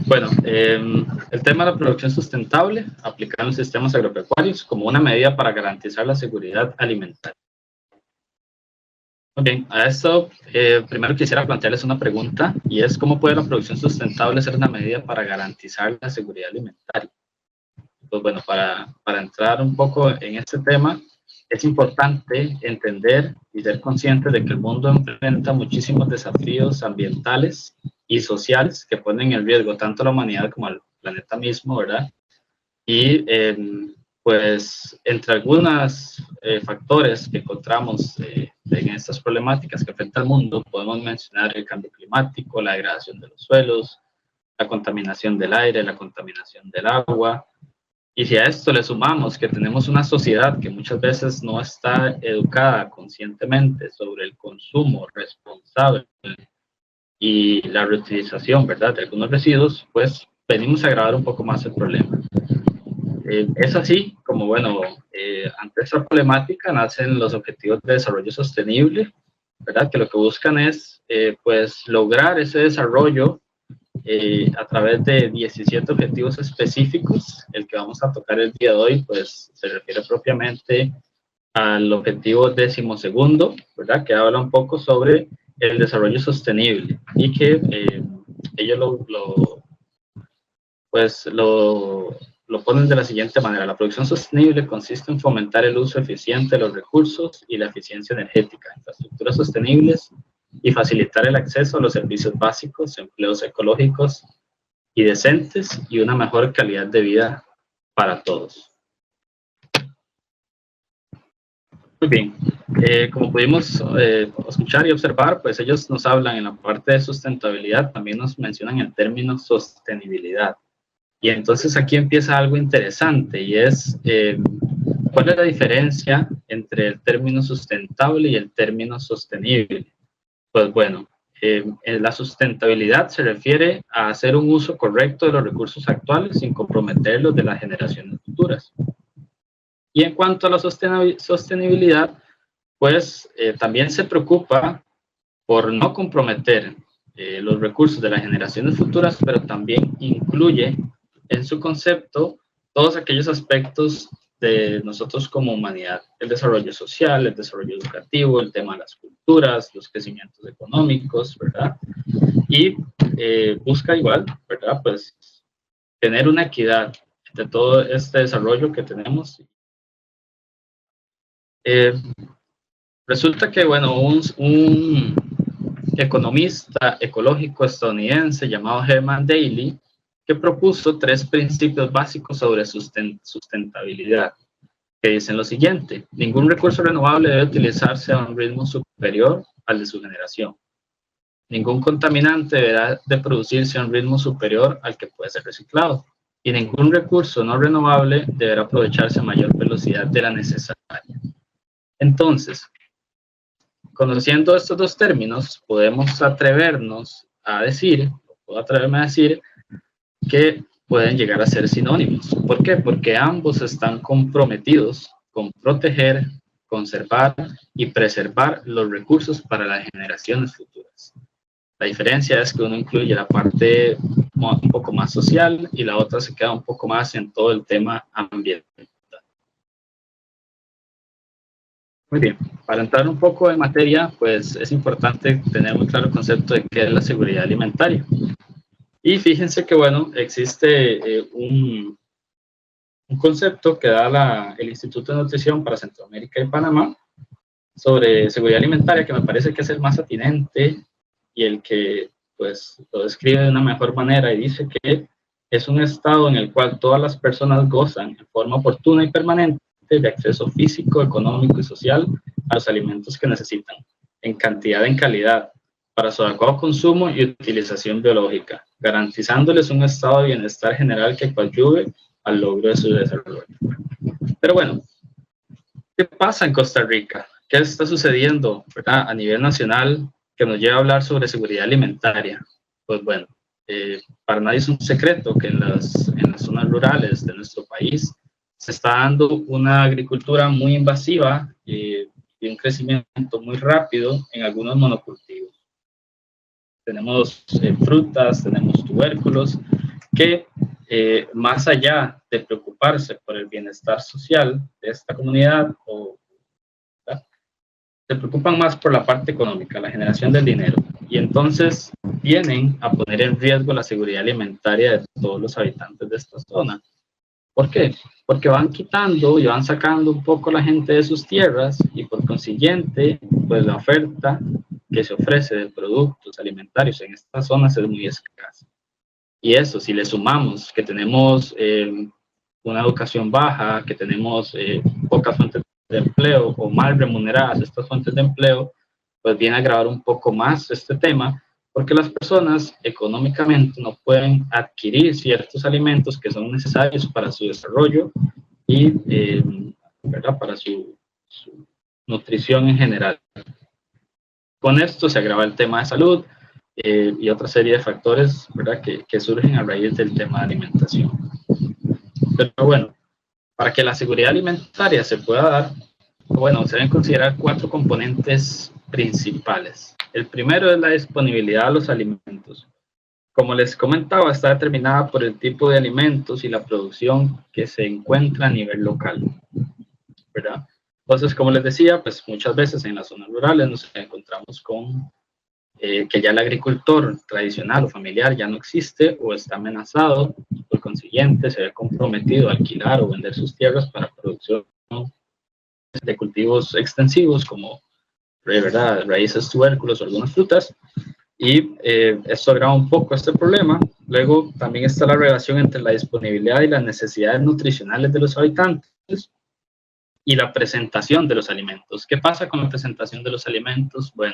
Bueno, el tema de la producción sustentable aplicada en sistemas agropecuarios como una medida para garantizar la seguridad alimentaria. Muy bien, a esto primero quisiera plantearles una pregunta y es ¿cómo puede la producción sustentable ser una medida para garantizar la seguridad alimentaria? Pues bueno, para entrar un poco en este tema, es importante entender y ser conscientes de que el mundo enfrenta muchísimos desafíos ambientales y sociales que ponen en riesgo tanto a la humanidad como al planeta mismo, ¿verdad? Y pues entre algunos factores que encontramos en estas problemáticas que afectan al mundo, podemos mencionar el cambio climático, la degradación de los suelos, la contaminación del aire, la contaminación del agua. Y si a esto le sumamos que tenemos una sociedad que muchas veces no está educada conscientemente sobre el consumo responsable y la reutilización, ¿verdad?, de algunos residuos, pues venimos a agravar un poco más el problema. Es así como, bueno, ante esta problemática nacen los Objetivos de Desarrollo Sostenible, ¿verdad?, que lo que buscan es, pues, lograr ese desarrollo a través de 17 objetivos específicos. El que vamos a tocar el día de hoy, pues, se refiere propiamente al objetivo 12º, ¿verdad?, que habla un poco sobre el desarrollo sostenible y que ellos lo ponen de la siguiente manera. La producción sostenible consiste en fomentar el uso eficiente de los recursos y la eficiencia energética, infraestructuras sostenibles y facilitar el acceso a los servicios básicos, empleos ecológicos y decentes y una mejor calidad de vida para todos. Muy bien, como pudimos escuchar y observar, pues ellos nos hablan en la parte de sustentabilidad, también nos mencionan el término sostenibilidad. Y entonces aquí empieza algo interesante y es ¿cuál es la diferencia entre el término sustentable y el término sostenible? Pues bueno, la sustentabilidad se refiere a hacer un uso correcto de los recursos actuales sin comprometerlos de las generaciones futuras. Y en cuanto a la sostenibilidad, pues también se preocupa por no comprometer los recursos de las generaciones futuras, pero también incluye en su concepto todos aquellos aspectos de nosotros como humanidad, el desarrollo social, el desarrollo educativo, el tema de las culturas, los crecimientos económicos, ¿verdad? Y busca igual, ¿verdad? Pues tener una equidad de todo este desarrollo que tenemos. Resulta que, bueno, un economista ecológico estadounidense llamado Herman Daly, que propuso 3 principios básicos sobre sustentabilidad, que dicen lo siguiente: ningún recurso renovable debe utilizarse a un ritmo superior al de su generación. Ningún contaminante deberá de producirse a un ritmo superior al que puede ser reciclado. Y ningún recurso no renovable deberá aprovecharse a mayor velocidad de la necesaria. Entonces, conociendo estos 2 términos, podemos atrevernos a decir, puedo atreverme a decir, que pueden llegar a ser sinónimos. ¿Por qué? Porque ambos están comprometidos con proteger, conservar y preservar los recursos para las generaciones futuras. La diferencia es que uno incluye la parte un poco más social y la otra se queda un poco más en todo el tema ambiental. Muy bien, para entrar un poco en materia, pues es importante tener muy claro el concepto de qué es la seguridad alimentaria. Y fíjense que, bueno, existe un concepto que da el Instituto de Nutrición para Centroamérica y Panamá sobre seguridad alimentaria, que me parece que es el más atinente y el que, pues, lo describe de una mejor manera, y dice que es un estado en el cual todas las personas gozan de forma oportuna y permanente de acceso físico, económico y social a los alimentos que necesitan, en cantidad y en calidad, para su adecuado consumo y utilización biológica, garantizándoles un estado de bienestar general que coadyuve al logro de su desarrollo. Pero bueno, ¿qué pasa en Costa Rica? ¿Qué está sucediendo, ¿verdad?, a nivel nacional que nos lleva a hablar sobre seguridad alimentaria? Pues bueno, para nadie es un secreto que en las zonas rurales de nuestro país se está dando una agricultura muy invasiva y un crecimiento muy rápido en algunos monocultivos. Tenemos frutas, tenemos tubérculos que más allá de preocuparse por el bienestar social de esta comunidad, ¿verdad?, se preocupan más por la parte económica, la generación del dinero, y entonces vienen a poner en riesgo la seguridad alimentaria de todos los habitantes de esta zona. ¿Por qué? Porque van quitando y van sacando un poco la gente de sus tierras, y por consiguiente, pues la oferta que se ofrece de productos alimentarios en estas zonas es muy escasa. Y eso, si le sumamos que tenemos una educación baja, que tenemos pocas fuentes de empleo o mal remuneradas estas fuentes de empleo, pues viene a agravar un poco más este tema, porque las personas económicamente no pueden adquirir ciertos alimentos que son necesarios para su desarrollo y ¿verdad?, para su nutrición en general. Con esto se agrava el tema de salud y otra serie de factores, ¿verdad?, que surgen a raíz del tema de alimentación. Pero bueno, para que la seguridad alimentaria se pueda dar, bueno, se deben considerar 4 componentes principales. El primero es la disponibilidad de los alimentos. Como les comentaba, está determinada por el tipo de alimentos y la producción que se encuentra a nivel local, ¿verdad? Entonces, como les decía, pues muchas veces en las zonas rurales nos encontramos con que ya el agricultor tradicional o familiar ya no existe o está amenazado, y por consiguiente se ve comprometido a alquilar o vender sus tierras para producción de cultivos extensivos como, ¿verdad?, raíces, tubérculos o algunas frutas, y esto agrava un poco este problema. Luego también está la relación entre la disponibilidad y las necesidades nutricionales de los habitantes y la presentación de los alimentos. ¿Qué pasa con la presentación de los alimentos? Bueno,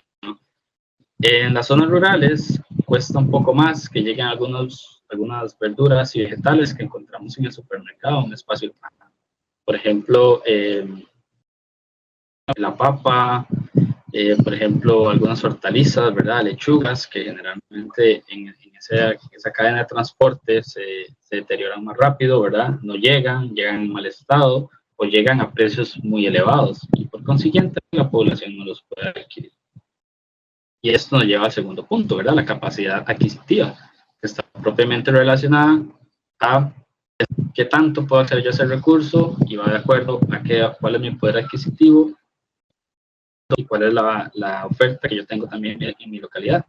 en las zonas rurales cuesta un poco más que lleguen algunas verduras y vegetales que encontramos en el supermercado, en un espacio urbano. Por ejemplo, la papa, por ejemplo, algunas hortalizas, ¿verdad?, lechugas, que generalmente en esa cadena de transporte se deterioran más rápido, ¿verdad?, no llegan en mal estado o llegan a precios muy elevados y por consiguiente la población no los puede adquirir. Y esto nos lleva al segundo punto, ¿verdad?, la capacidad adquisitiva, que está propiamente relacionada a qué tanto puedo hacer yo ese recurso y va de acuerdo a cuál es mi poder adquisitivo y cuál es la oferta que yo tengo también en mi localidad.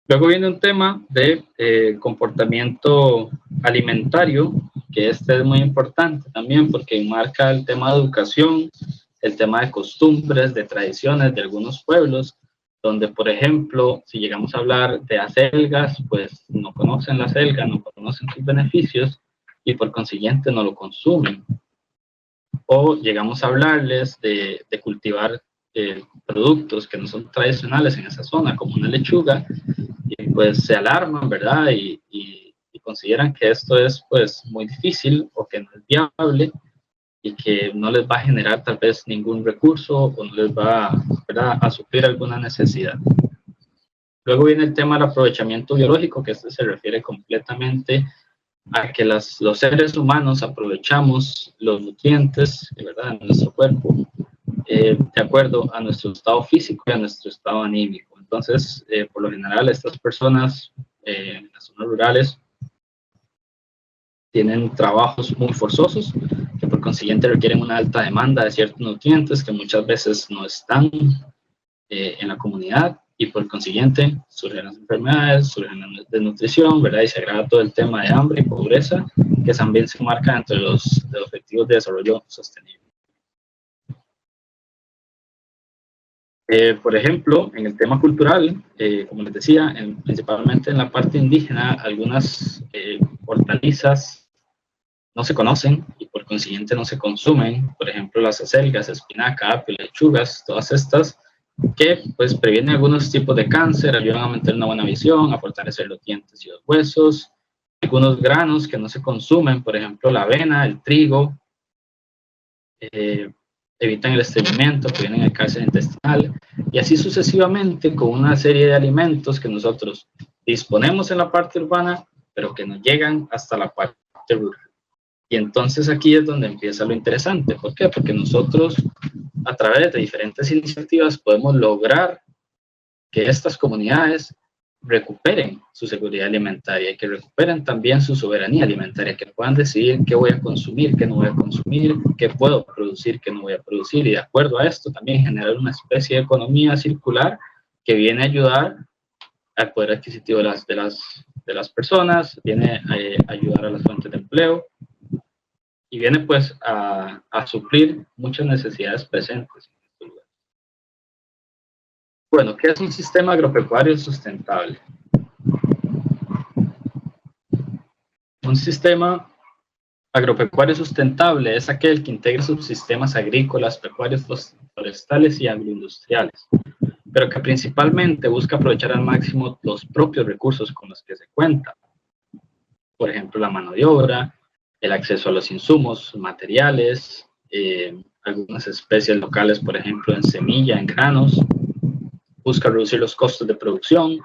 Luego viene un tema de comportamiento alimentario, que este es muy importante también porque enmarca el tema de educación, el tema de costumbres, de tradiciones de algunos pueblos, donde, por ejemplo, si llegamos a hablar de acelgas, pues no conocen la acelga, no conocen sus beneficios y por consiguiente no lo consumen. O llegamos a hablarles de cultivar productos que no son tradicionales en esa zona, como una lechuga, y pues se alarman, ¿verdad? Y consideran que esto es pues muy difícil o que no es viable y que no les va a generar tal vez ningún recurso o no les va, ¿verdad?, a suplir alguna necesidad. Luego viene el tema del aprovechamiento biológico, que este se refiere completamente a que los seres humanos aprovechamos los nutrientes, ¿verdad?, en nuestro cuerpo de acuerdo a nuestro estado físico y a nuestro estado anímico. Entonces, por lo general, estas personas en las zonas rurales tienen trabajos muy forzosos que por consiguiente requieren una alta demanda de ciertos nutrientes que muchas veces no están en la comunidad y por consiguiente surgen las enfermedades, surgen la desnutrición, ¿verdad? Y se agrava todo el tema de hambre y pobreza que también se marca entre los objetivos de desarrollo sostenible. Por ejemplo, en el tema cultural, como les decía, principalmente en la parte indígena, algunas hortalizas no se conocen y por consiguiente no se consumen. Por ejemplo, las acelgas, espinaca, apio, lechugas, todas estas que pues previenen algunos tipos de cáncer, ayudan a mantener una buena visión, a fortalecer los dientes y los huesos. Algunos granos que no se consumen, por ejemplo, la avena, el trigo, evitan el estreñimiento, previenen el cáncer intestinal y así sucesivamente con una serie de alimentos que nosotros disponemos en la parte urbana, pero que no llegan hasta la parte rural. Y entonces aquí es donde empieza lo interesante. ¿Por qué? Porque nosotros a través de diferentes iniciativas podemos lograr que estas comunidades recuperen su seguridad alimentaria y que recuperen también su soberanía alimentaria, que puedan decidir qué voy a consumir, qué no voy a consumir, qué puedo producir, qué no voy a producir, y de acuerdo a esto también generar una especie de economía circular que viene a ayudar al poder adquisitivo de las personas, viene a ayudar a las fuentes de empleo y viene pues a suplir muchas necesidades presentes. Bueno, ¿qué es un sistema agropecuario sustentable? Un sistema agropecuario sustentable es aquel que integra subsistemas agrícolas, pecuarios, forestales y agroindustriales, pero que principalmente busca aprovechar al máximo los propios recursos con los que se cuenta. Por ejemplo, la mano de obra, el acceso a los insumos, materiales, algunas especies locales, por ejemplo, en semilla, en granos. Busca reducir los costos de producción,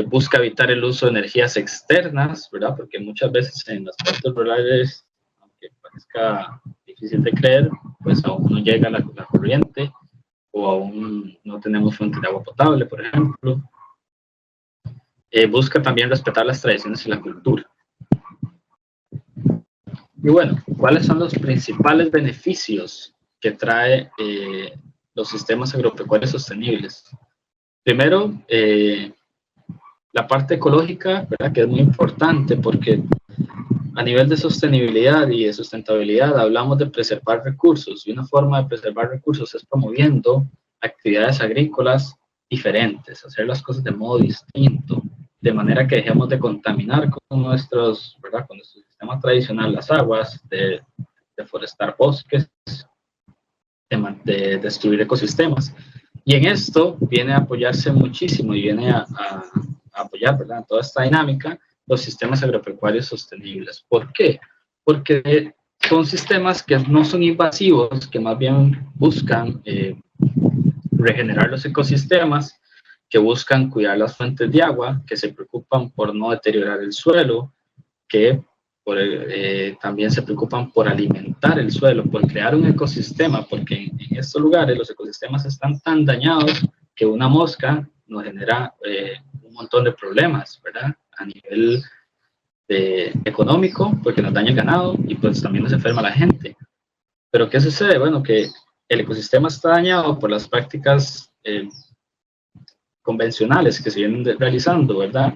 busca evitar el uso de energías externas, ¿verdad? Porque muchas veces en las partes rurales, aunque parezca difícil de creer, pues aún no llega la corriente o aún no tenemos fuente de agua potable, por ejemplo. Busca también respetar las tradiciones y la cultura. Y bueno, ¿cuáles son los principales beneficios que trae los sistemas agropecuarios sostenibles? Primero, la parte ecológica, ¿verdad? Que es muy importante porque a nivel de sostenibilidad y de sustentabilidad hablamos de preservar recursos, y una forma de preservar recursos es promoviendo actividades agrícolas diferentes, hacer las cosas de modo distinto, de manera que dejemos de contaminar con nuestros, ¿verdad? Con nuestro sistema tradicional las aguas, de deforestar bosques, de destruir ecosistemas. Y en esto viene a apoyarse muchísimo y viene a apoyar, ¿verdad? Toda esta dinámica, los sistemas agropecuarios sostenibles. ¿Por qué? Porque son sistemas que no son invasivos, que más bien buscan regenerar los ecosistemas, que buscan cuidar las fuentes de agua, que se preocupan por no deteriorar el suelo, que también se preocupan por alimentar el suelo, por crear un ecosistema, porque en estos lugares los ecosistemas están tan dañados que una mosca nos genera un montón de problemas, ¿verdad? A nivel económico, porque nos daña el ganado y pues también nos enferma la gente. Pero ¿qué sucede? Bueno, que el ecosistema está dañado por las prácticas convencionales que se vienen realizando, ¿verdad?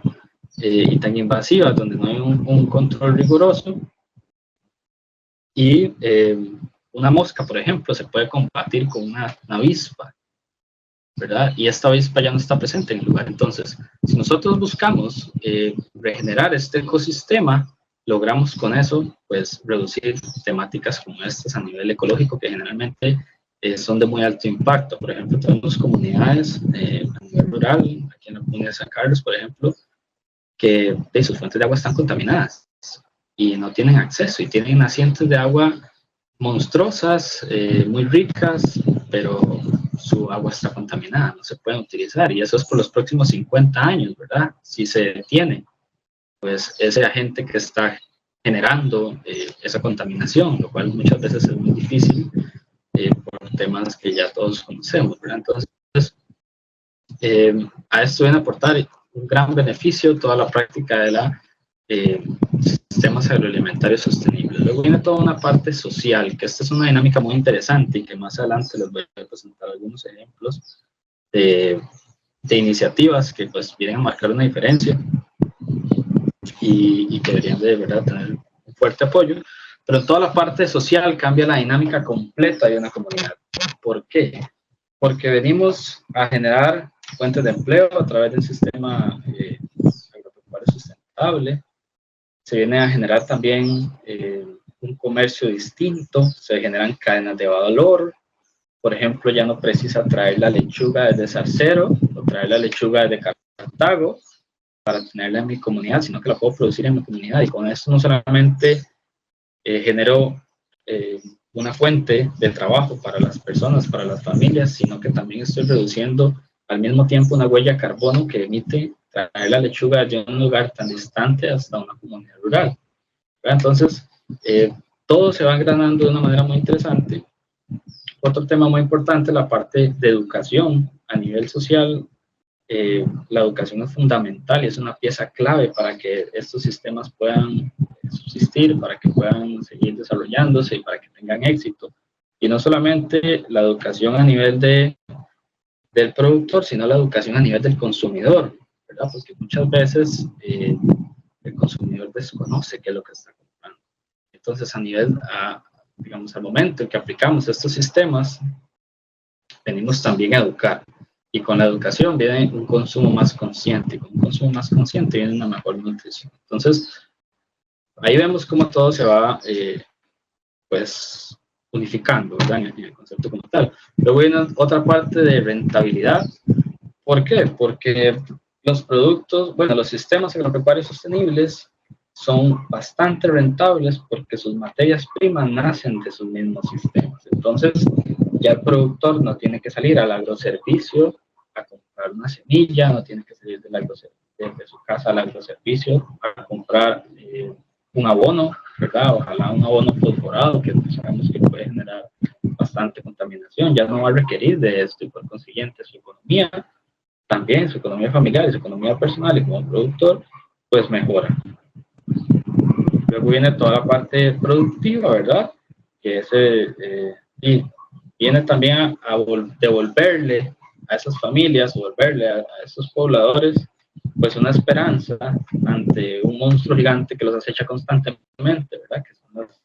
Y tan invasivas, donde no hay un control riguroso. Y una mosca, por ejemplo, se puede combatir con una avispa, ¿verdad? Y esta avispa ya no está presente en el lugar. Entonces, si nosotros buscamos regenerar este ecosistema, logramos con eso, pues, reducir temáticas como estas a nivel ecológico, que generalmente son de muy alto impacto. Por ejemplo, tenemos comunidades a nivel rural, aquí en la comunidad de San Carlos, por ejemplo, que sus fuentes de agua están contaminadas y no tienen acceso, y tienen nacientes de agua monstruosas, muy ricas, pero su agua está contaminada, no se pueden utilizar, y eso es por los próximos 50 años, ¿verdad? Si se detiene, pues ese agente que está generando esa contaminación, lo cual muchas veces es muy difícil por temas que ya todos conocemos, ¿verdad? Entonces, a esto viene a aportar un gran beneficio toda la práctica de la sistemas agroalimentarios sostenibles. Luego viene toda una parte social, que esta es una dinámica muy interesante y que más adelante les voy a presentar algunos ejemplos de iniciativas que pues vienen a marcar una diferencia y que deberían de verdad tener un fuerte apoyo. Pero en toda la parte social cambia la dinámica completa de una comunidad. ¿Por qué? Porque venimos a generar fuentes de empleo a través del sistema agropecuario sustentable. Se viene a generar también un comercio distinto, se generan cadenas de valor. Por ejemplo, ya no precisa traer la lechuga desde Zarcero o traer la lechuga desde Cartago para tenerla en mi comunidad, sino que la puedo producir en mi comunidad, y con esto no solamente genero una fuente de trabajo para las personas, para las familias, sino que también estoy reduciendo al mismo tiempo una huella de carbono que emite traer la lechuga de un lugar tan distante hasta una comunidad rural. Entonces, todo se va engranando de una manera muy interesante. Otro tema muy importante, la parte de educación a nivel social, la educación es fundamental y es una pieza clave para que estos sistemas puedan subsistir, para que puedan seguir desarrollándose y para que tengan éxito. Y no solamente la educación a nivel del productor, sino la educación a nivel del consumidor, ¿verdad? Porque muchas veces el consumidor desconoce qué es lo que está comprando. Entonces, digamos, al momento en que aplicamos estos sistemas, venimos también a educar. Y con la educación viene un consumo más consciente. Y con un consumo más consciente viene una mejor nutrición. Entonces, ahí vemos cómo todo se va, pues, unificando, ¿verdad? En el concepto como tal. Luego viene otra parte de rentabilidad. ¿Por qué? Porque los productos, bueno, los sistemas agropecuarios sostenibles son bastante rentables porque sus materias primas nacen de sus mismos sistemas. Entonces, ya el productor no tiene que salir al agroservicio a comprar una semilla, no tiene que salir de su casa al agroservicio a comprar un abono, ¿verdad? Ojalá un abono fosforado, que sabemos que puede generar bastante contaminación, ya no va a requerir de esto y por consiguiente su economía, también su economía familiar y su economía personal y como productor, pues mejora. Luego viene toda la parte productiva, ¿verdad? Que y viene también a devolverle a esas familias, devolverle a esos pobladores, pues una esperanza ante un monstruo gigante que los acecha constantemente, ¿verdad? Que son pues,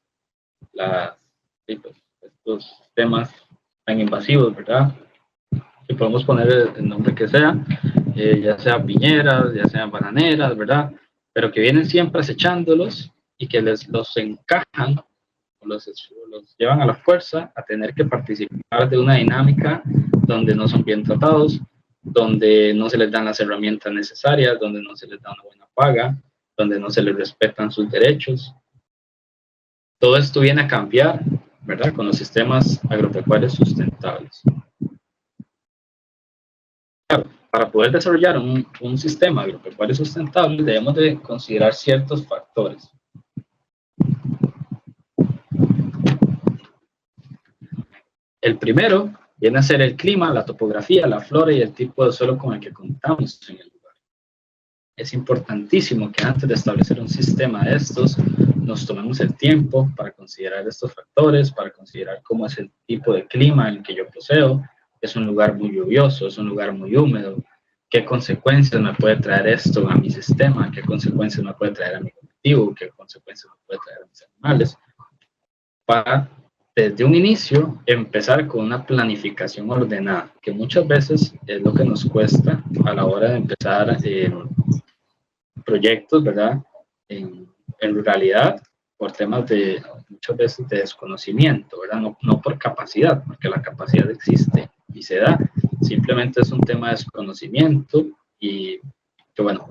estos temas tan invasivos, ¿verdad? Que podemos poner el nombre que sea, ya sean piñeras, ya sean bananeras, ¿verdad? Pero que vienen siempre acechándolos y que los encajan, los llevan a la fuerza a tener que participar de una dinámica donde no son bien tratados, donde no se les dan las herramientas necesarias, donde no se les da una buena paga, donde no se les respetan sus derechos. Todo esto viene a cambiar, ¿verdad? Con los sistemas agropecuarios sustentables. Claro, para poder desarrollar un sistema agropecuario sustentable debemos de considerar ciertos factores. El primero viene a ser el clima, la topografía, la flora y el tipo de suelo con el que contamos en el lugar. Es importantísimo que antes de establecer un sistema de estos, nos tomemos el tiempo para considerar estos factores, para considerar cómo es el tipo de clima en el que yo poseo. Es un lugar muy lluvioso, es un lugar muy húmedo. ¿Qué consecuencias me puede traer esto a mi sistema? ¿Qué consecuencias me puede traer a mi cultivo? ¿Qué consecuencias me puede traer a mis animales? Para, desde un inicio, empezar con una planificación ordenada, que muchas veces es lo que nos cuesta a la hora de empezar proyectos, ¿verdad? En ruralidad, por temas de muchas veces de desconocimiento, ¿verdad? No por capacidad, porque la capacidad existe y se da, simplemente es un tema de desconocimiento y que bueno,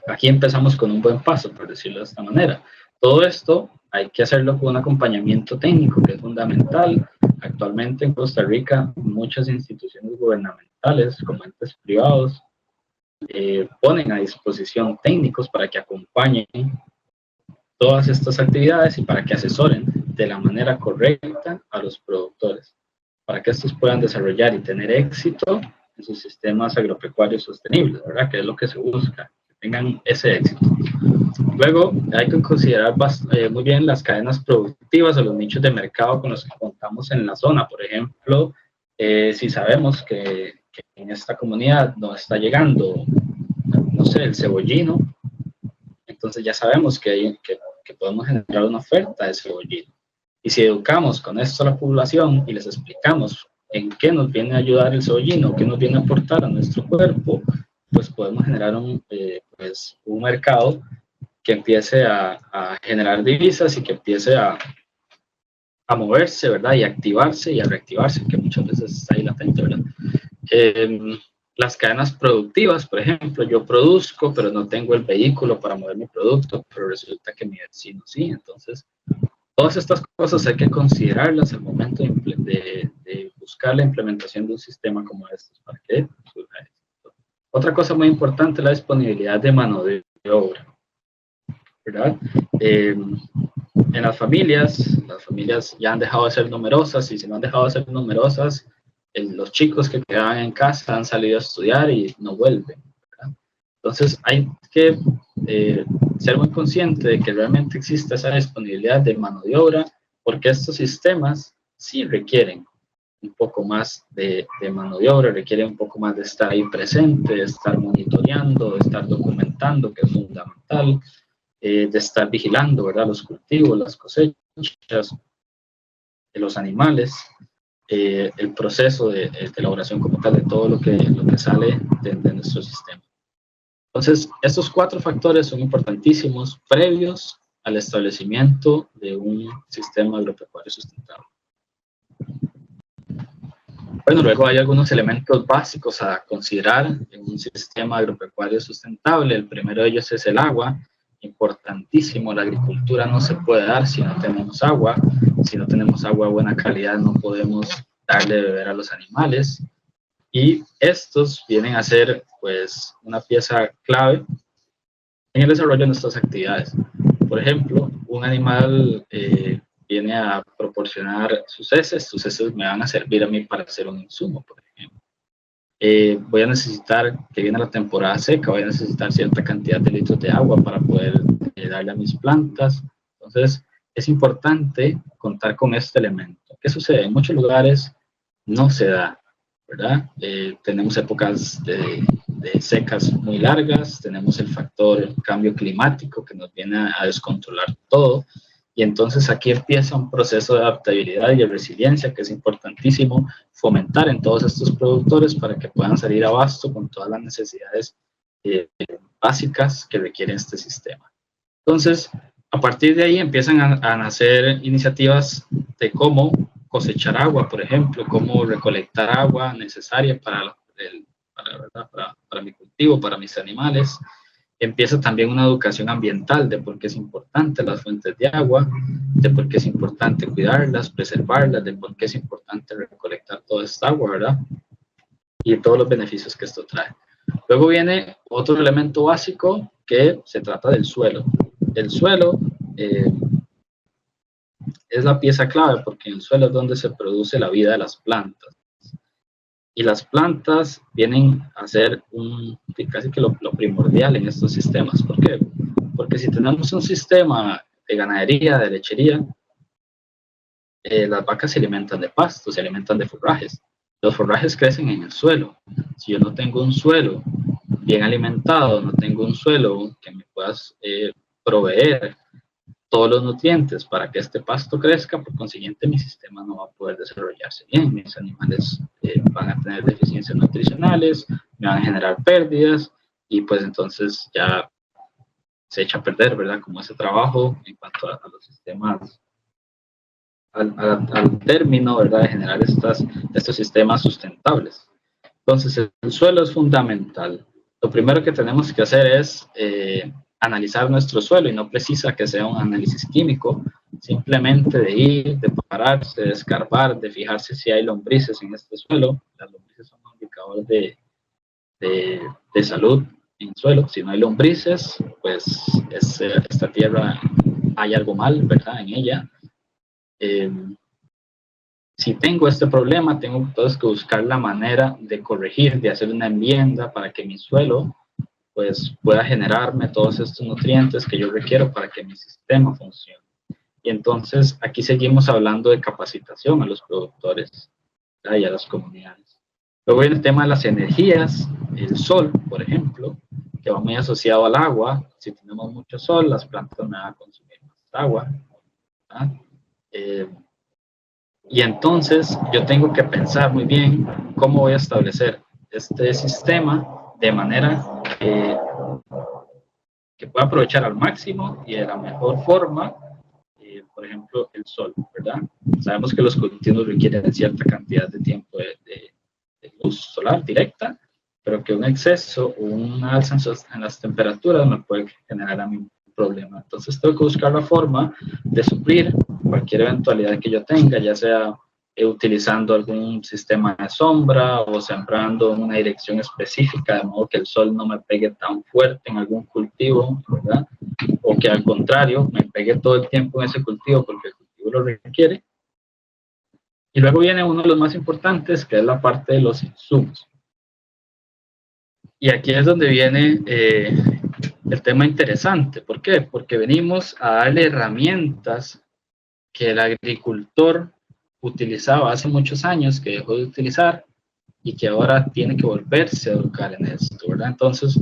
aquí empezamos con un buen paso, por decirlo de esta manera. Todo esto hay que hacerlo con un acompañamiento técnico que es fundamental. Actualmente en Costa Rica muchas instituciones gubernamentales como entes privados ponen a disposición técnicos para que acompañen todas estas actividades y para que asesoren de la manera correcta a los productores, para que estos puedan desarrollar y tener éxito en sus sistemas agropecuarios sostenibles, ¿verdad? Que es lo que se busca, que tengan ese éxito. Luego hay que considerar muy bien las cadenas productivas o los nichos de mercado con los que contamos en la zona. Por ejemplo, si sabemos que en esta comunidad no está llegando, no sé, el cebollino, entonces ya sabemos que podemos generar una oferta de cebollino. Y si educamos con esto a la población y les explicamos en qué nos viene a ayudar el cebollino, qué nos viene a aportar a nuestro cuerpo, pues podemos generar un mercado que empiece a generar divisas y que empiece a moverse, ¿verdad? Y a activarse y a reactivarse, que muchas veces está ahí latente, ¿verdad? Las cadenas productivas, por ejemplo, yo produzco, pero no tengo el vehículo para mover mi producto, pero resulta que mi vecino sí. Entonces, todas estas cosas hay que considerarlas al momento de buscar la implementación de un sistema como este para que surja esto. Otra cosa muy importante es la disponibilidad de mano de obra, ¿verdad? En las familias ya han dejado de ser numerosas, y si no han dejado de ser numerosas, los chicos que quedaban en casa han salido a estudiar y no vuelven, ¿verdad? Entonces hay que ser muy consciente de que realmente existe esa disponibilidad de mano de obra, porque estos sistemas sí requieren un poco más de mano de obra, requieren un poco más de estar ahí presente, de estar monitoreando, de estar documentando, que es fundamental, de estar vigilando, ¿verdad? Los cultivos, las cosechas, de los animales, el proceso de elaboración como tal de todo lo que sale de nuestro sistema. Entonces, estos 4 factores son importantísimos previos al establecimiento de un sistema agropecuario sustentable. Bueno, luego hay algunos elementos básicos a considerar en un sistema agropecuario sustentable. El primero de ellos es el agua, importantísimo. La agricultura no se puede dar si no tenemos agua. Si no tenemos agua de buena calidad, no podemos darle de beber a los animales. Y estos vienen a ser, pues, una pieza clave en el desarrollo de nuestras actividades. Por ejemplo, un animal viene a proporcionar sus heces me van a servir a mí para hacer un insumo, por ejemplo. Voy a necesitar, que viene la temporada seca, voy a necesitar cierta cantidad de litros de agua para poder darle a mis plantas. Entonces, es importante contar con este elemento. ¿Qué sucede? En muchos lugares no se da, ¿verdad? Tenemos épocas de secas muy largas, tenemos el factor cambio climático que nos viene a descontrolar todo, y entonces aquí empieza un proceso de adaptabilidad y de resiliencia que es importantísimo fomentar en todos estos productores para que puedan salir a abasto con todas las necesidades básicas que requiere este sistema. Entonces, a partir de ahí empiezan a nacer iniciativas de cómo cosechar agua, por ejemplo, cómo recolectar agua necesaria para mi cultivo, para mis animales. Empieza también una educación ambiental de por qué es importante las fuentes de agua, de por qué es importante cuidarlas, preservarlas, de por qué es importante recolectar toda esta agua, ¿verdad? Y todos los beneficios que esto trae. Luego viene otro elemento básico que se trata del suelo. El suelo es la pieza clave porque en el suelo es donde se produce la vida de las plantas. Y las plantas vienen a ser casi que lo primordial en estos sistemas. ¿Por qué? Porque si tenemos un sistema de ganadería, de lechería, las vacas se alimentan de pasto, se alimentan de forrajes. Los forrajes crecen en el suelo. Si yo no tengo un suelo bien alimentado, no tengo un suelo que me pueda proveer todos los nutrientes para que este pasto crezca, por consiguiente mi sistema no va a poder desarrollarse bien, mis animales van a tener deficiencias nutricionales, me van a generar pérdidas y pues entonces ya se echa a perder, ¿verdad? Como ese trabajo en cuanto a los sistemas, al término, ¿verdad? De generar estos sistemas sustentables. Entonces el suelo es fundamental. Lo primero que tenemos que hacer es analizar nuestro suelo y no precisa que sea un análisis químico, simplemente de ir, de pararse, de escarbar, de fijarse si hay lombrices en este suelo. Las lombrices son un indicador de salud en el suelo. Si no hay lombrices, pues esta tierra hay algo mal, ¿verdad? En ella. Si tengo este problema, tengo entonces que buscar la manera de corregir, de hacer una enmienda para que mi suelo pues pueda generarme todos estos nutrientes que yo requiero para que mi sistema funcione. Y entonces aquí seguimos hablando de capacitación a los productores, ¿verdad? Y a las comunidades. Luego viene el tema de las energías, el sol, por ejemplo, que va muy asociado al agua. Si tenemos mucho sol, las plantas van a consumir más agua, ¿verdad? Y entonces yo tengo que pensar muy bien cómo voy a establecer este sistema de manera que pueda aprovechar al máximo y de la mejor forma, por ejemplo, el sol, ¿verdad? Sabemos que los cultivos requieren cierta cantidad de tiempo de luz solar directa, pero que un exceso o una alza en las temperaturas me puede generar a mí un problema. Entonces tengo que buscar la forma de suplir cualquier eventualidad que yo tenga, ya sea utilizando algún sistema de sombra o sembrando en una dirección específica, de modo que el sol no me pegue tan fuerte en algún cultivo, ¿verdad? O que al contrario, me pegue todo el tiempo en ese cultivo porque el cultivo lo requiere. Y luego viene uno de los más importantes, que es la parte de los insumos. Y aquí es donde viene el tema interesante. ¿Por qué? Porque venimos a darle herramientas que el agricultor utilizaba hace muchos años, que dejó de utilizar y que ahora tiene que volverse a educar en esto, ¿verdad? Entonces,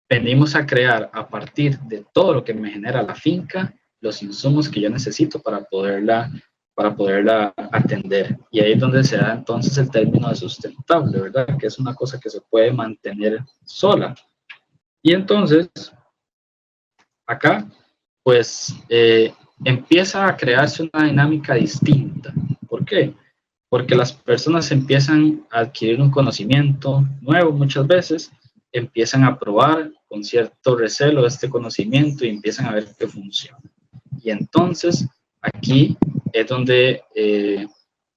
venimos a crear a partir de todo lo que me genera la finca, los insumos que yo necesito para poderla atender. Y ahí es donde se da entonces el término de sustentable, ¿verdad? Que es una cosa que se puede mantener sola. Y entonces, acá, pues, empieza a crearse una dinámica distinta. ¿Por qué? Porque las personas empiezan a adquirir un conocimiento nuevo muchas veces, empiezan a probar con cierto recelo este conocimiento y empiezan a ver que funciona. Y entonces, aquí es donde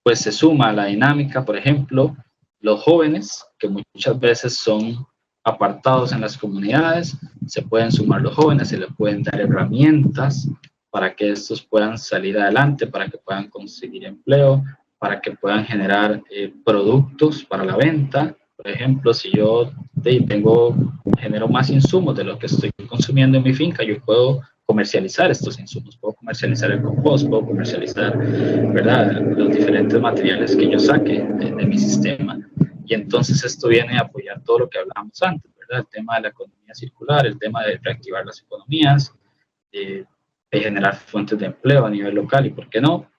pues se suma a la dinámica, por ejemplo, los jóvenes, que muchas veces son apartados en las comunidades, se pueden sumar los jóvenes, se les pueden dar herramientas para que estos puedan salir adelante, para que puedan conseguir empleo, para que puedan generar productos para la venta. Por ejemplo, si yo genero más insumos de lo que estoy consumiendo en mi finca, yo puedo comercializar estos insumos, puedo comercializar el compost, puedo comercializar, ¿verdad?, los diferentes materiales que yo saque de mi sistema. Y entonces esto viene a apoyar todo lo que hablábamos antes, ¿verdad? El tema de la economía circular, el tema de reactivar las economías, de generar fuentes de empleo a nivel local y, ¿por qué no?,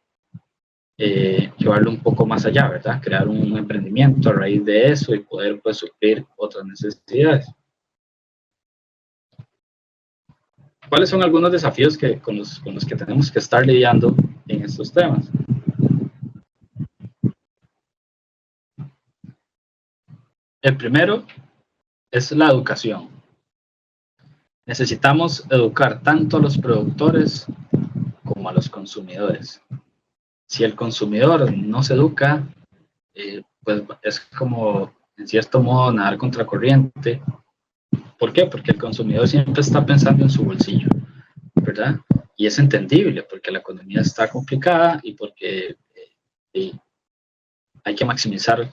llevarlo un poco más allá, ¿verdad? Crear un emprendimiento a raíz de eso y poder, pues, suplir otras necesidades. ¿Cuáles son algunos desafíos con los que tenemos que estar lidiando en estos temas? El primero es la educación. Necesitamos educar tanto a los productores como a los consumidores. Si el consumidor no se educa, pues es como, en cierto modo, nadar contracorriente. ¿Por qué? Porque el consumidor siempre está pensando en su bolsillo, ¿verdad? Y es entendible porque la economía está complicada y porque hay que maximizar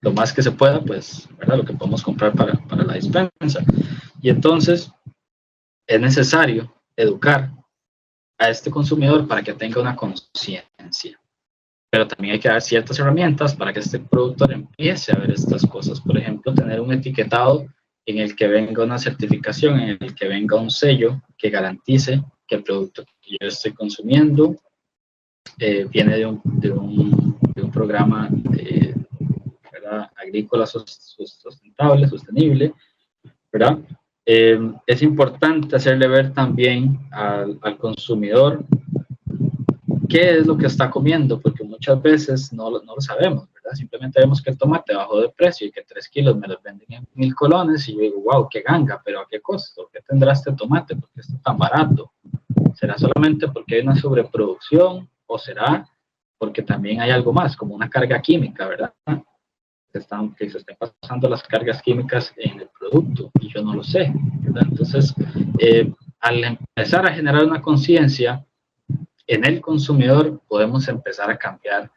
lo más que se pueda, pues, ¿verdad?, lo que podemos comprar para la despensa. Y entonces es necesario educar a este consumidor para que tenga una conciencia. Pero también hay que dar ciertas herramientas para que este productor empiece a ver estas cosas. Por ejemplo, tener un etiquetado en el que venga una certificación, en el que venga un sello que garantice que el producto que yo estoy consumiendo viene de un programa ¿verdad?, agrícola sustentable, sostenible, ¿verdad? Es importante hacerle ver también al consumidor qué es lo que está comiendo, porque muchas veces no lo sabemos, ¿verdad? Simplemente vemos que el tomate bajó de precio y que 3 kilos me los venden en 1.000 colones y yo digo, wow, qué ganga, pero ¿a qué costo? ¿Qué tendrá este tomate? ¿Por qué está tan barato? ¿Será solamente porque hay una sobreproducción o será porque también hay algo más, como una carga química, ¿verdad? Que se estén pasando las cargas químicas en el producto y yo no lo sé, ¿verdad? Entonces, al empezar a generar una conciencia en el consumidor, podemos empezar a cambiar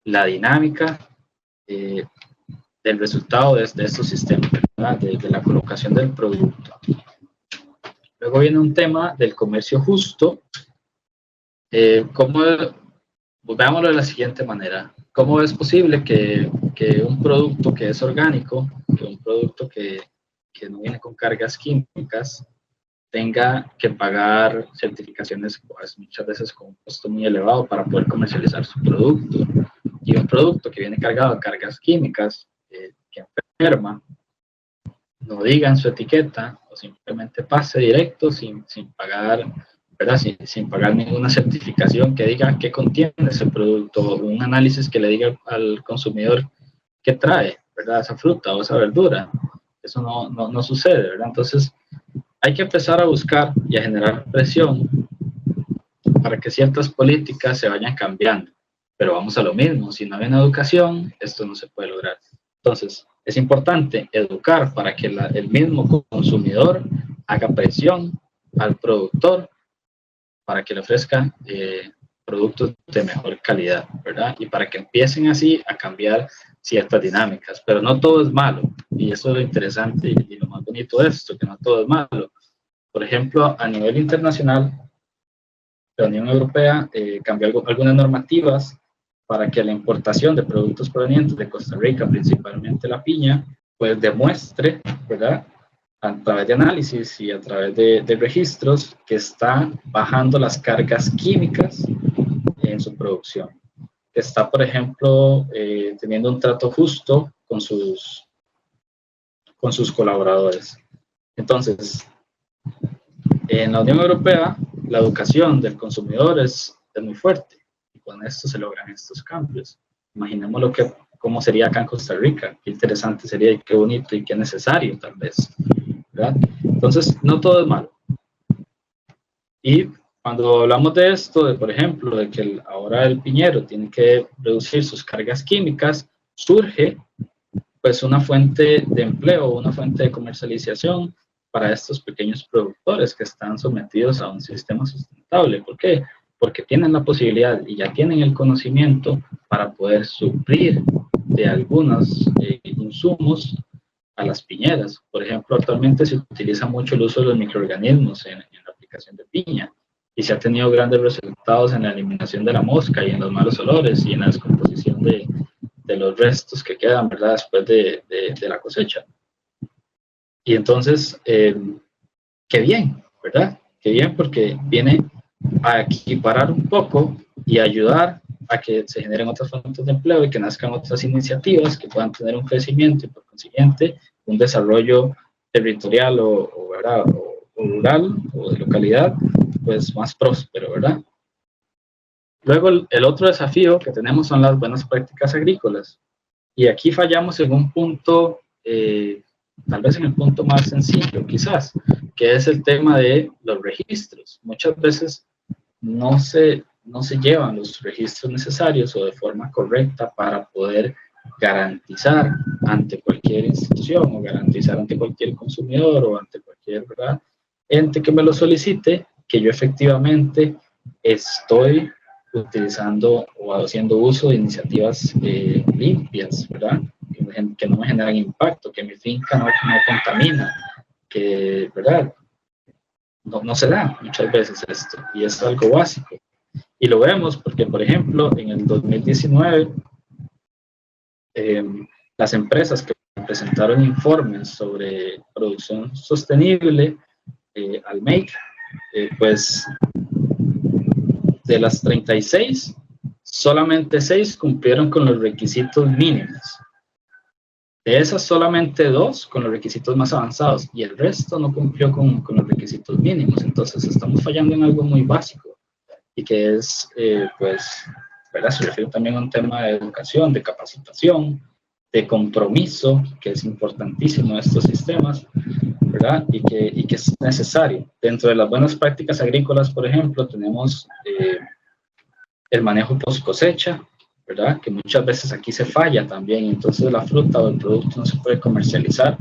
la dinámica del resultado de estos sistemas, ¿verdad?, de la colocación del producto. Luego viene un tema del comercio justo. Veámoslo de la siguiente manera. ¿Cómo es posible que un producto que es orgánico, que un producto que no viene con cargas químicas, tenga que pagar certificaciones, pues, muchas veces con un costo muy elevado para poder comercializar su producto? Y un producto que viene cargado de cargas químicas, que enferma, no diga en su etiqueta o simplemente pase directo sin pagar, ¿verdad?, sin pagar ninguna certificación que diga qué contiene ese producto, un análisis que le diga al consumidor qué trae, ¿verdad?, esa fruta o esa verdura. Eso no sucede, ¿verdad? Entonces, hay que empezar a buscar y a generar presión para que ciertas políticas se vayan cambiando. Pero vamos a lo mismo, si no hay una educación, esto no se puede lograr. Entonces, es importante educar para que el mismo consumidor haga presión al productor para que le ofrezca productos de mejor calidad, ¿verdad? Y para que empiecen así a cambiar ciertas dinámicas, pero no todo es malo, y eso es lo interesante y lo más bonito de esto, que no todo es malo. Por ejemplo, a nivel internacional, la Unión Europea cambió algunas normativas para que la importación de productos provenientes de Costa Rica, principalmente la piña, pues demuestre, ¿verdad?, a través de análisis y a través de registros, que está bajando las cargas químicas en su producción, que está, por ejemplo, teniendo un trato justo con sus colaboradores. Entonces, en la Unión Europea, la educación del consumidor es muy fuerte, y con esto se logran estos cambios. Imaginemos cómo sería acá en Costa Rica, qué interesante sería y qué bonito y qué necesario tal vez, ¿verdad? Entonces, no todo es malo. Y cuando hablamos de esto, por ejemplo, de que ahora el piñero tiene que reducir sus cargas químicas, surge pues una fuente de empleo, una fuente de comercialización para estos pequeños productores que están sometidos a un sistema sustentable. ¿Por qué? Porque tienen la posibilidad y ya tienen el conocimiento para poder suplir de algunos insumos a las piñeras. Por ejemplo, actualmente se utiliza mucho el uso de los microorganismos en la aplicación de piña, y se ha tenido grandes resultados en la eliminación de la mosca y en los malos olores y en la descomposición de los restos que quedan, ¿verdad?, después de la cosecha. Y entonces, qué bien, ¿verdad? Qué bien, porque viene a equiparar un poco y ayudar a que se generen otras fuentes de empleo y que nazcan otras iniciativas que puedan tener un crecimiento y, por consiguiente, un desarrollo territorial ¿verdad?, o rural o de localidad, pues más próspero, ¿verdad? Luego, el otro desafío que tenemos son las buenas prácticas agrícolas. Y aquí fallamos en un punto, tal vez en el punto más sencillo, quizás, que es el tema de los registros. Muchas veces no se llevan los registros necesarios o de forma correcta para poder garantizar ante cualquier institución o garantizar ante cualquier consumidor o ante cualquier, ¿verdad?, ente que me lo solicite, que yo efectivamente estoy utilizando o haciendo uso de iniciativas limpias, ¿verdad?, que no me generan impacto, que mi finca no contamina, que, ¿verdad?, no se da muchas veces esto, y es algo básico. Y lo vemos porque, por ejemplo, en el 2019, las empresas que presentaron informes sobre producción sostenible al MEIC, pues de las 36, solamente 6 cumplieron con los requisitos mínimos. De esas, solamente 2 con los requisitos más avanzados, y el resto no cumplió con los requisitos mínimos. Entonces, estamos fallando en algo muy básico, y que es, pues, ¿verdad?, se refiere también a un tema de educación, de capacitación, de compromiso, que es importantísimo en estos sistemas, ¿verdad?, y que es necesario. Dentro de las buenas prácticas agrícolas, por ejemplo, tenemos el manejo post cosecha, ¿verdad?, que muchas veces aquí se falla también. Entonces la fruta o el producto no se puede comercializar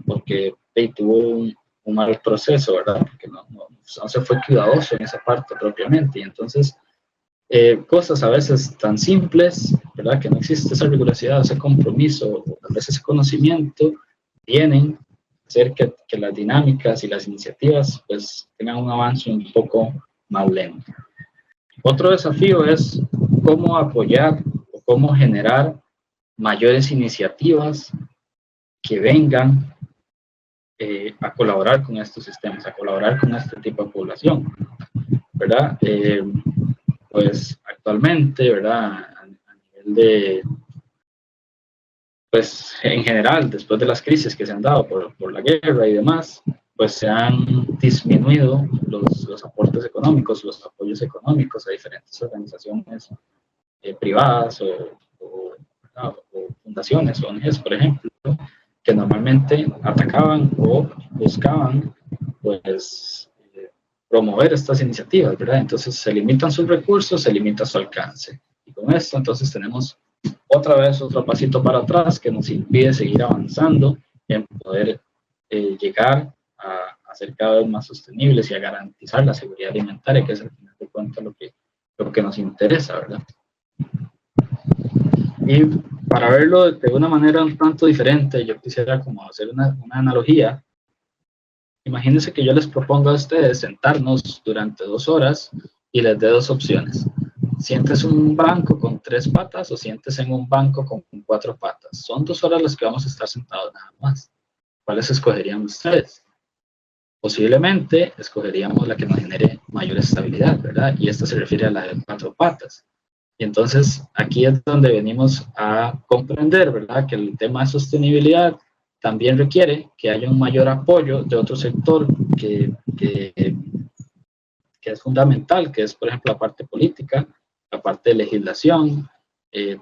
porque tuvo un mal proceso, ¿verdad?, porque no se fue cuidadoso en esa parte propiamente. Y entonces cosas a veces tan simples, ¿verdad?, que no existe esa rigurosidad, ese compromiso, o tal vez ese conocimiento, vienen a hacer que las dinámicas y las iniciativas pues tengan un avance un poco más lento. Otro desafío es cómo apoyar o cómo generar mayores iniciativas que vengan a colaborar con estos sistemas, a colaborar con este tipo de población, ¿verdad? Pues actualmente, ¿verdad?, a nivel de, pues en general, después de las crisis que se han dado por la guerra y demás, pues se han disminuido los aportes económicos, los apoyos económicos a diferentes organizaciones privadas o fundaciones, ONGs, por ejemplo, que normalmente atacaban o buscaban, pues, promover estas iniciativas, ¿verdad? Entonces se limitan sus recursos, se limita su alcance. Y con esto entonces tenemos otra vez otro pasito para atrás que nos impide seguir avanzando en poder llegar a ser cada vez más sostenibles y a garantizar la seguridad alimentaria, que es al final de cuentas lo que que nos interesa, ¿verdad? Y para verlo de una manera un tanto diferente, yo quisiera como hacer una analogía. Imagínense que yo les propongo a ustedes sentarnos durante 2 horas y les dé 2 opciones. Siéntese en un banco con 3 patas o siéntese en un banco con 4 patas. Son 2 horas las que vamos a estar sentados nada más. ¿Cuáles escogerían ustedes? Posiblemente escogeríamos la que nos genere mayor estabilidad, ¿verdad? Y esta se refiere a la de 4 patas. Y entonces aquí es donde venimos a comprender, ¿verdad? Que el tema de sostenibilidad también requiere que haya un mayor apoyo de otro sector que es fundamental, que es, por ejemplo, la parte política, la parte de legislación,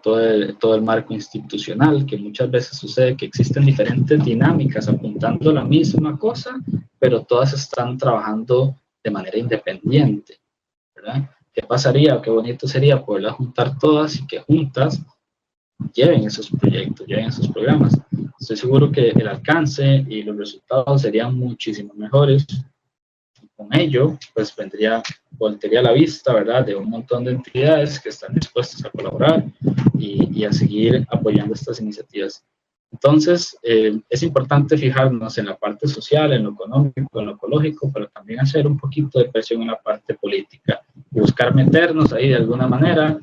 todo el marco institucional, que muchas veces sucede que existen diferentes dinámicas apuntando a la misma cosa, pero todas están trabajando de manera independiente, ¿verdad? ¿Qué pasaría o qué bonito sería poderlas juntar todas y que juntas lleven esos proyectos, lleven esos programas? Estoy seguro que el alcance y los resultados serían muchísimo mejores. Con ello, pues voltearía la vista, ¿verdad?, de un montón de entidades que están dispuestas a colaborar y a seguir apoyando estas iniciativas. Entonces, es importante fijarnos en la parte social, en lo económico, en lo ecológico, pero también hacer un poquito de presión en la parte política, buscar meternos ahí de alguna manera,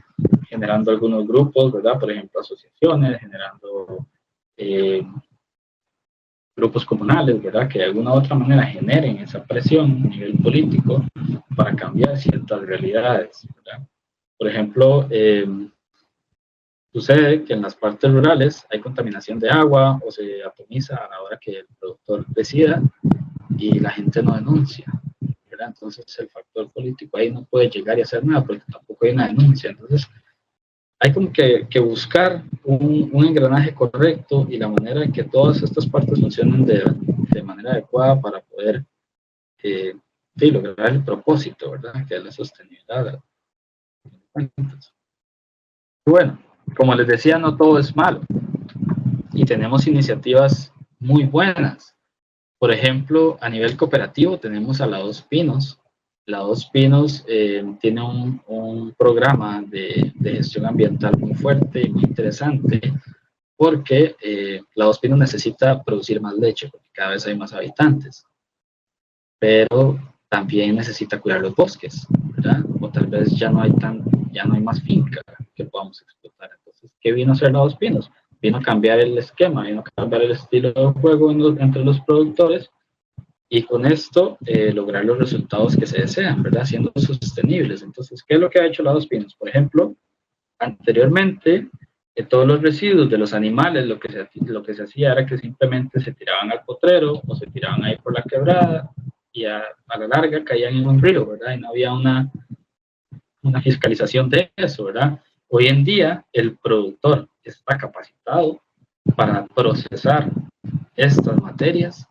generando algunos grupos, ¿verdad?, por ejemplo, asociaciones, generando grupos comunales, ¿verdad?, que de alguna u otra manera generen esa presión a nivel político para cambiar ciertas realidades, ¿verdad? Por ejemplo, sucede que en las partes rurales hay contaminación de agua o se atomiza a la hora que el productor decida y la gente no denuncia, ¿verdad? Entonces el factor político ahí no puede llegar y hacer nada porque tampoco hay una denuncia. Entonces hay como que buscar un engranaje correcto y la manera en que todas estas partes funcionen de manera adecuada para poder lograr el propósito, ¿verdad?, que es la sostenibilidad. Bueno, como les decía, no todo es malo y tenemos iniciativas muy buenas. Por ejemplo, a nivel cooperativo tenemos a la Dos Pinos. La Dos Pinos tiene un programa de gestión ambiental muy fuerte y muy interesante porque la Dos Pinos necesita producir más leche porque cada vez hay más habitantes, pero también necesita cuidar los bosques, ¿verdad? O tal vez ya no hay más finca que podamos explotar. Entonces, ¿qué vino a hacer la Dos Pinos? Vino a cambiar el esquema, vino a cambiar el estilo de juego entre los productores y con esto lograr los resultados que se desean, ¿verdad? Siendo sostenibles. Entonces, ¿qué es lo que ha hecho la Dos Pinos? Por ejemplo, anteriormente, todos los residuos de los animales, lo que se hacía era que simplemente se tiraban al potrero o se tiraban ahí por la quebrada y a la larga caían en un río, ¿verdad? Y no había una fiscalización de eso, ¿verdad? Hoy en día, el productor está capacitado para procesar estas materias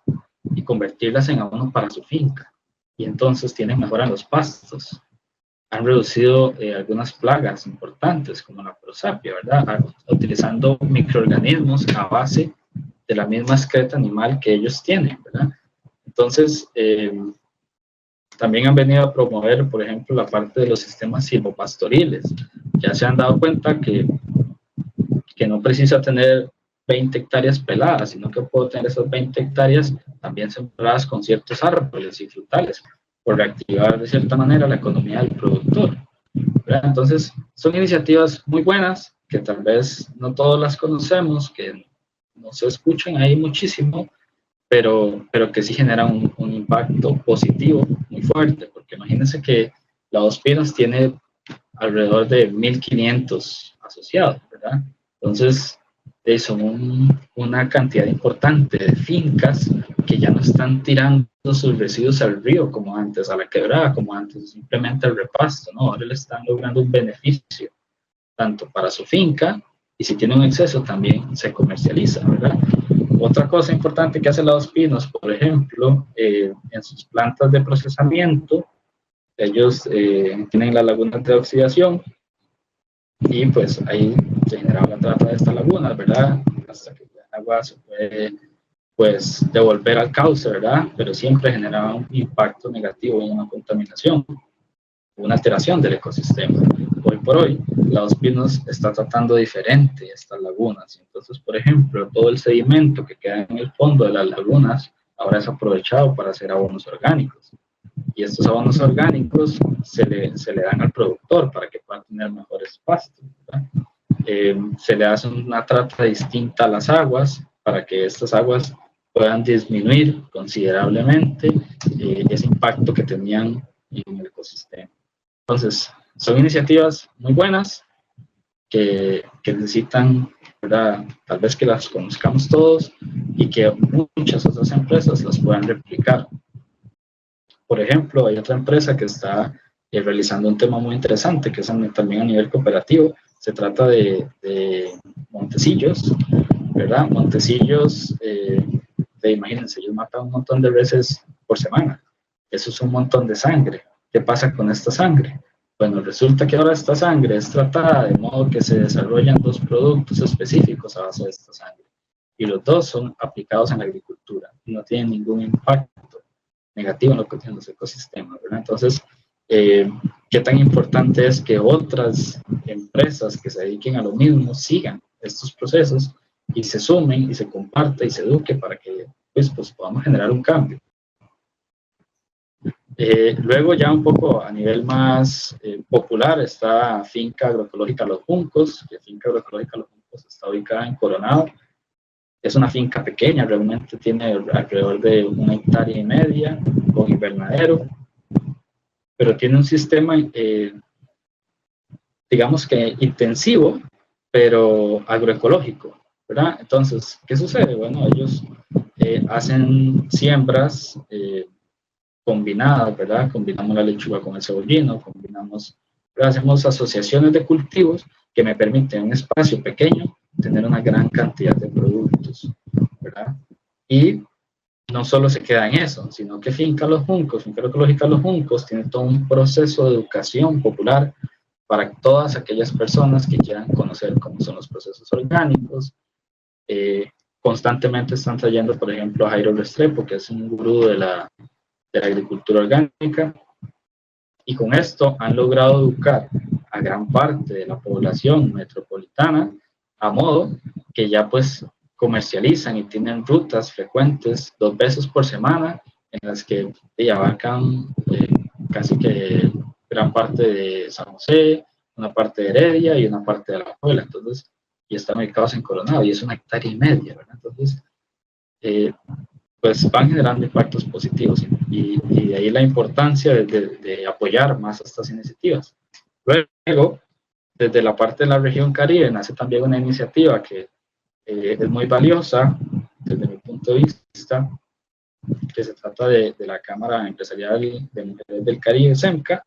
y convertirlas en abono para su finca. Y entonces mejoran los pastos. Han reducido algunas plagas importantes, como la prosapia, ¿verdad? Utilizando microorganismos a base de la misma excreta animal que ellos tienen, ¿verdad? Entonces, también han venido a promover, por ejemplo, la parte de los sistemas silvopastoriles. Ya se han dado cuenta que no precisa tener 20 hectáreas peladas, sino que puedo tener esas 20 hectáreas también sembradas con ciertos árboles y frutales, por reactivar de cierta manera la economía del productor, ¿verdad? Entonces, son iniciativas muy buenas que tal vez no todas las conocemos, que no se escuchan ahí muchísimo, pero que sí generan un impacto positivo muy fuerte, porque imagínense que la Dos Pinos tiene alrededor de 1.500 asociados, ¿verdad? Entonces, son una cantidad importante de fincas que ya no están tirando sus residuos al río como antes, a la quebrada como antes, simplemente al repasto, ¿no? Ahora le están logrando un beneficio, tanto para su finca, y si tiene un exceso también se comercializa, ¿verdad? Otra cosa importante que hace la Dos Pinos, por ejemplo, en sus plantas de procesamiento, ellos tienen las lagunas de oxidación y pues ahí se generaba la trata de estas lagunas, ¿verdad? Hasta que el agua se puede pues devolver al cauce, ¿verdad? Pero siempre generaba un impacto negativo en una contaminación, una alteración del ecosistema. hoy por hoy, la Dos Pinos está tratando diferente estas lagunas. Entonces, por ejemplo, todo el sedimento que queda en el fondo de las lagunas ahora es aprovechado para hacer abonos orgánicos. Y estos abonos orgánicos se le dan al productor para que pueda tener mejores pastos, se le hace una trata distinta a las aguas para que estas aguas puedan disminuir considerablemente ese impacto que tenían en el ecosistema. Entonces, son iniciativas muy buenas que necesitan, ¿verdad?, tal vez que las conozcamos todos y que muchas otras empresas las puedan replicar. Por ejemplo, hay otra empresa que está realizando un tema muy interesante, que es también a nivel cooperativo. Se trata de Montecillos, ¿verdad? Montecillos, imagínense, ellos matan un montón de veces por semana. Eso es un montón de sangre. ¿Qué pasa con esta sangre? Bueno, resulta que ahora esta sangre es tratada de modo que se desarrollan dos productos específicos a base de esta sangre. Y los dos son aplicados en la agricultura. No tienen ningún impacto negativo en lo que tienen los ecosistemas, ¿verdad? Entonces, ¿qué tan importante es que otras empresas que se dediquen a lo mismo sigan estos procesos y se sumen y se compartan y se eduque para que pues podamos generar un cambio? Luego ya un poco a nivel más popular está Finca Agroecológica Los Juncos, que Finca Agroecológica Los Juncos está ubicada en Coronado. Es una finca pequeña, realmente tiene alrededor de 1,5 hectáreas con invernadero, pero tiene un sistema, digamos que intensivo, pero agroecológico, ¿verdad? Entonces, ¿qué sucede? Bueno, ellos hacen siembras combinadas, ¿verdad? Combinamos la lechuga con el cebollino, hacemos asociaciones de cultivos que me permiten en un espacio pequeño tener una gran cantidad de productos, ¿verdad? Y no solo se queda en eso, sino que Finca Agroecológica Los Juncos tiene todo un proceso de educación popular para todas aquellas personas que quieran conocer cómo son los procesos orgánicos. Constantemente están trayendo, por ejemplo, a Jairo Restrepo, que es un gurú de la agricultura orgánica, y con esto han logrado educar a gran parte de la población metropolitana a modo que ya pues comercializan y tienen rutas frecuentes 2 veces por semana en las que abarcan casi que gran parte de San José, una parte de Heredia y una parte de La Puebla. Entonces, y están ubicados en Coronado y es 1,5 hectáreas, ¿verdad? Entonces, pues van generando impactos positivos y de ahí la importancia de apoyar más estas iniciativas. Luego, desde la parte de la región Caribe nace también una iniciativa que es muy valiosa desde mi punto de vista, que se trata de la Cámara Empresarial de Mujeres del Caribe, CEMCA,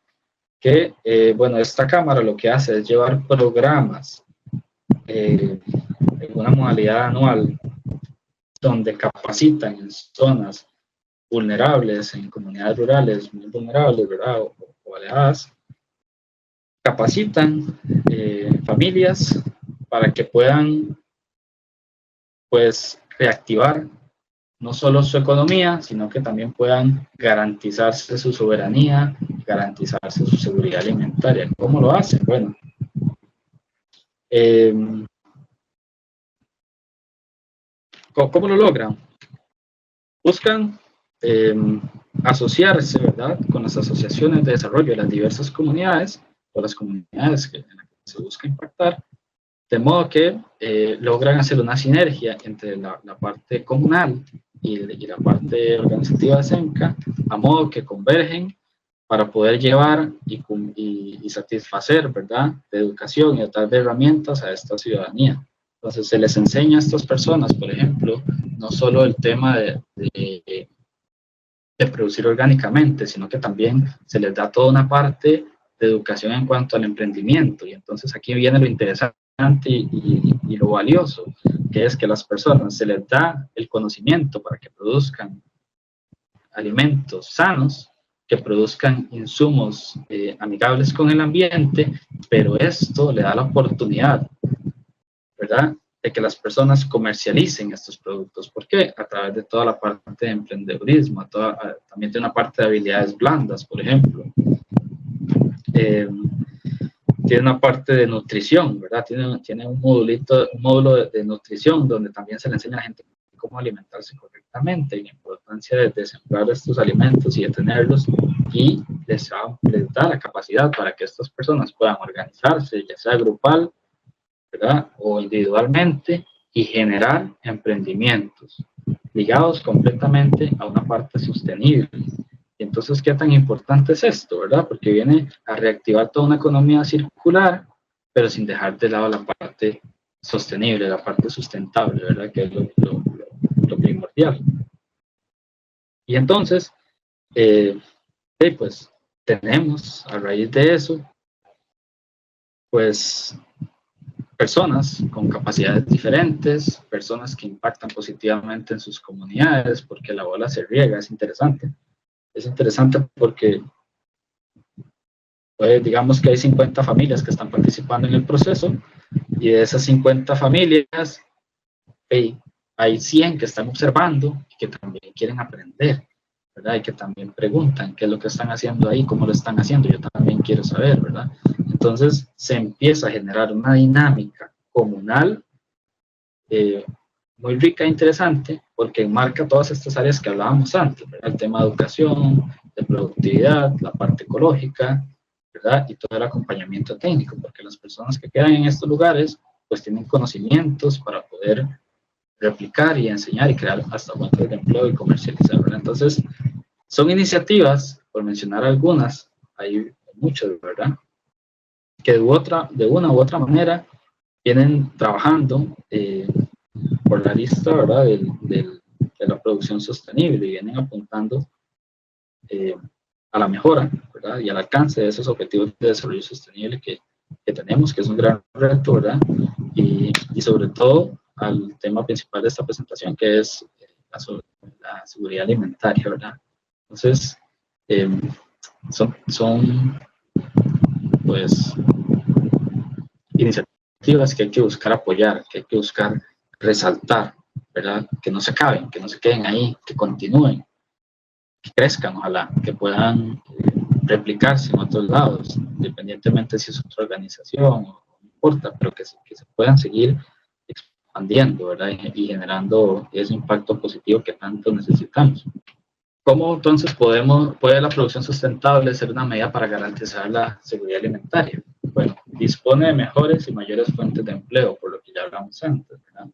que, bueno, esta cámara lo que hace es llevar programas en una modalidad anual donde capacitan en zonas vulnerables, en comunidades rurales muy vulnerables, ¿verdad? O alejadas, capacitan familias para que puedan, pues, reactivar no solo su economía, sino que también puedan garantizarse su soberanía, garantizarse su seguridad alimentaria. ¿Cómo lo hacen? Bueno, ¿cómo lo logran? Buscan asociarse, ¿verdad?, con las asociaciones de desarrollo de las diversas comunidades o las comunidades en las que se busca impactar, de modo que logran hacer una sinergia entre la parte comunal y la parte organizativa de CEMCA, a modo que convergen para poder llevar y satisfacer, ¿verdad?, de educación y a través de herramientas a esta ciudadanía. Entonces se les enseña a estas personas, por ejemplo, no solo el tema de producir orgánicamente, sino que también se les da toda una parte de educación en cuanto al emprendimiento. Y entonces aquí viene lo interesante y lo valioso, que es que a las personas se les da el conocimiento para que produzcan alimentos sanos, que produzcan insumos amigables con el ambiente, pero esto le da la oportunidad, ¿verdad?, de que las personas comercialicen estos productos. ¿Por qué? A través de toda la parte de emprendedurismo, también de una parte de habilidades blandas, por ejemplo. tiene una parte de nutrición, ¿verdad? Tiene un módulo de nutrición donde también se le enseña a la gente cómo alimentarse correctamente y la importancia de sembrar estos alimentos y de tenerlos, y les da la capacidad para que estas personas puedan organizarse, ya sea grupal, ¿verdad? O individualmente, y generar emprendimientos ligados completamente a una parte sostenible. Entonces, ¿qué tan importante es esto, verdad? Porque viene a reactivar toda una economía circular, pero sin dejar de lado la parte sostenible, la parte sustentable, ¿verdad? Que es lo primordial. Y entonces, pues tenemos a raíz de eso, pues personas con capacidades diferentes, personas que impactan positivamente en sus comunidades, porque la bola se riega. Es interesante. Es interesante porque pues, digamos que hay 50 familias que están participando en el proceso, y de esas 50 familias hay 100 que están observando y que también quieren aprender, ¿verdad? Y que también preguntan qué es lo que están haciendo ahí, cómo lo están haciendo, yo también quiero saber, ¿verdad? Entonces se empieza a generar una dinámica comunal muy rica e interesante, porque enmarca todas estas áreas que hablábamos antes, ¿verdad? El tema de educación, de productividad, la parte ecológica, ¿verdad? Y todo el acompañamiento técnico, porque las personas que quedan en estos lugares pues tienen conocimientos para poder replicar y enseñar y crear hasta fuentes de empleo y comercializar, ¿verdad? Entonces, son iniciativas, por mencionar algunas, hay muchas, ¿verdad? Que de una u otra manera vienen trabajando por la lista, ¿verdad? De la producción sostenible, y vienen apuntando a la mejora, ¿verdad? Y al alcance de esos objetivos de desarrollo sostenible que tenemos, que es un gran reto, ¿verdad? Y sobre todo al tema principal de esta presentación, que es la seguridad alimentaria, ¿verdad? Entonces, son pues iniciativas que hay que buscar apoyar, que hay que buscar resaltar, ¿verdad? Que no se acaben, que no se queden ahí, que continúen, que crezcan, ojalá, que puedan replicarse en otros lados, independientemente si es otra organización, no importa, pero que se puedan seguir expandiendo, ¿verdad? Y generando ese impacto positivo que tanto necesitamos. ¿Cómo entonces puede la producción sustentable ser una medida para garantizar la seguridad alimentaria? Bueno, dispone de mejores y mayores fuentes de empleo, por lo que ya hablamos antes, ¿verdad?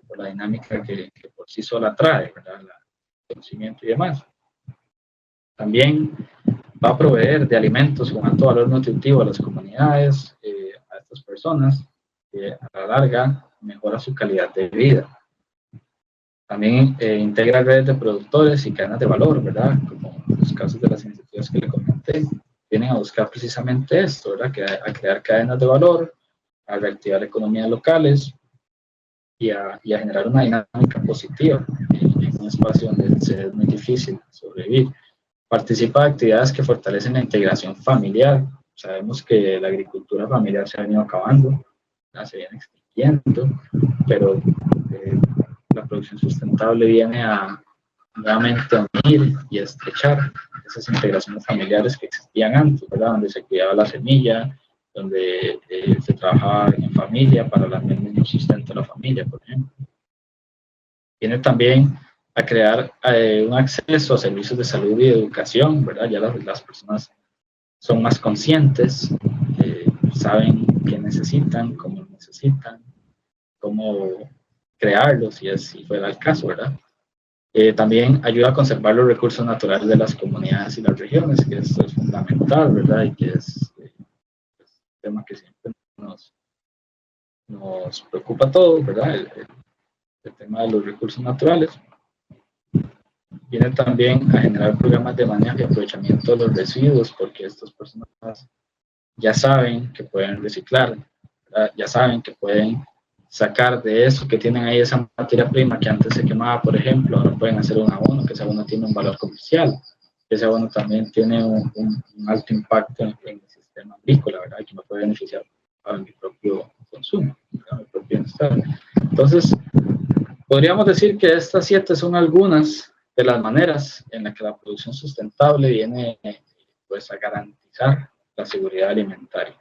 Por la dinámica que por sí sola trae, ¿verdad? El conocimiento y demás. También va a proveer de alimentos con alto valor nutritivo a las comunidades, a estas personas, que a la larga mejora su calidad de vida. También integra redes de productores y cadenas de valor, ¿verdad? Como los casos de las iniciativas que le comenté, vienen a buscar precisamente esto, ¿verdad? A crear cadenas de valor, a reactivar economías locales y a generar una dinámica positiva en un espacio donde es muy difícil sobrevivir. Participa de actividades que fortalecen la integración familiar. Sabemos que la agricultura familiar se ha venido acabando, se viene extinguiendo, pero la producción sustentable viene a nuevamente unir y estrechar esas integraciones familiares que existían antes, ¿verdad? Donde se cuidaba la semilla, donde se trabajaba en familia para el mismo sustento de la familia, por ejemplo. Viene también a crear un acceso a servicios de salud y educación, ¿verdad? Ya las personas son más conscientes, saben qué necesitan, cómo necesitan, cómo crearlos, si fuera el caso, ¿verdad? También ayuda a conservar los recursos naturales de las comunidades y las regiones, que esto es fundamental, ¿verdad? Y que es un tema que siempre nos preocupa a todos, ¿verdad? El tema de los recursos naturales. Viene también a generar programas de manejo y aprovechamiento de los residuos, porque estas personas ya saben que pueden reciclar, ¿verdad? Ya saben que pueden sacar de eso que tienen ahí, esa materia prima que antes se quemaba, por ejemplo, ahora pueden hacer un abono, que ese abono tiene un valor comercial, ese abono también tiene un alto impacto en el sistema agrícola, ¿verdad? Que me puede beneficiar para mi propio consumo, para mi propio bienestar. Entonces, podríamos decir que estas 7 son algunas de las maneras en las que la producción sustentable viene pues, a garantizar la seguridad alimentaria.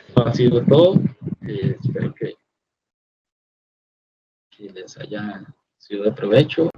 Esto ha sido todo. Espero que les haya sido de provecho.